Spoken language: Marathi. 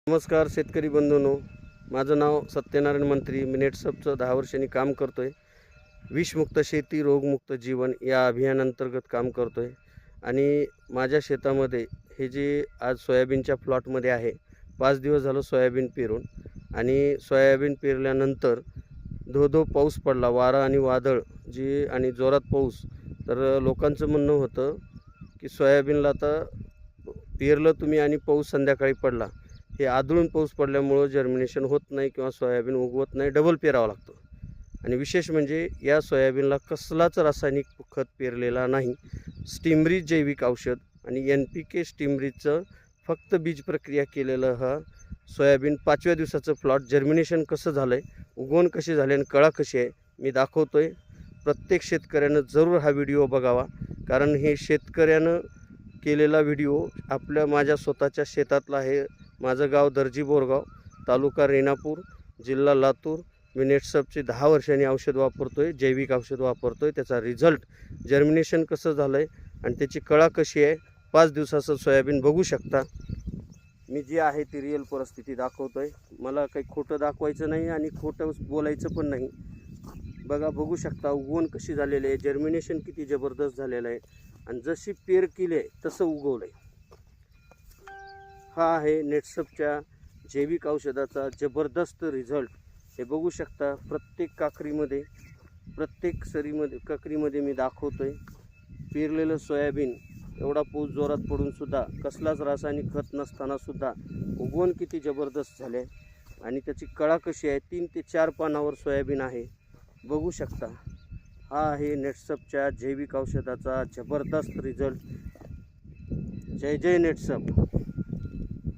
नमस्कार शेतकरी बंधूंनो, माझं नाव सत्यनारायण मंत्री. मी नेटसपचं 10 वर्षांनी काम करतो आहे. विषमुक्त शेती रोगमुक्त जीवन या अभियानांतर्गत काम करतो आहे. आणि माझ्या शेतामध्ये हे जे आज सोयाबीनच्या प्लॉटमध्ये आहे, 5 दिवस झालं सोयाबीन पेरून. आणि सोयाबीन पेरल्यानंतर धो पाऊस पडला, वारा आणि वादळ जी आणि जोरात पाऊस. तर लोकांचं म्हणणं होतं की सोयाबीनला आता पेरलं तुम्ही आणि पाऊस संध्याकाळी पडला, हे आदळून पाऊस पडल्यामुळं जर्मिनेशन होत नाही किंवा सोयाबीन उगवत नाही, डबल पेरावं लागतं. आणि विशेष म्हणजे या सोयाबीनला कसलाच रासायनिक खत पेरलेला नाही. स्टीमरीज जैविक औषध आणि NPK स्टीमरीजचं फक्त बीज प्रक्रिया केलेलं हा सोयाबीन 5व्या दिवसाचं प्लॉट. जर्मिनेशन कसं झालं आहे, उगवण कशी झाली आणि कळा कशी आहे मी दाखवतो आहे. प्रत्येक शेतकऱ्यानं जरूर हा व्हिडिओ बघावा, कारण हे शेतकऱ्यानं केलेला व्हिडिओ माझ्या स्वतःच्या शेतातला आहे. माझं गाव दर्जी बोरगाव, तालुका रेणापूर, जिल्हा लातूर. मी नेटसपची 10 वर्षांनी औषध वापरतो आहे, जैविक औषध वापरतो आहे. त्याचा रिझल्ट, जर्मिनेशन कसं झालं आहे आणि त्याची कळा कशी आहे, 5 दिवसाचं सोयाबीन बघू शकता. मी जी आहे ती रिअल परिस्थिती दाखवतो आहे. मला काही खोटं दाखवायचं नाही आणि खोटं बोलायचं पण नाही. बघू शकता उगवण कशी झालेली आहे, जर्मिनेशन किती जबरदस्त झालेलं आहे आणि जशी पेर केली आहे तसं उगवलं आहे. हा आहे नेटसपच्या जैविक औषधाचा जबरदस्त रिझल्ट. हे बघू शकता प्रत्येक काकरीमध्ये, प्रत्येक सरीमध्ये काकरीमध्ये मी दाखवतो आहे. पेरलेलं सोयाबीन एवढा पाऊस जोरात पडूनसुद्धा, कसलाच रासायनिक खत नसतानासुद्धा उगवण किती जबरदस्त झाले आणि त्याची कळा कशी आहे. 3 ते 4 पानावर सोयाबीन आहे, बघू शकता. हा आहे नेटसपच्या जैविक औषधाचा जबरदस्त रिझल्ट. जय जय नेटसप.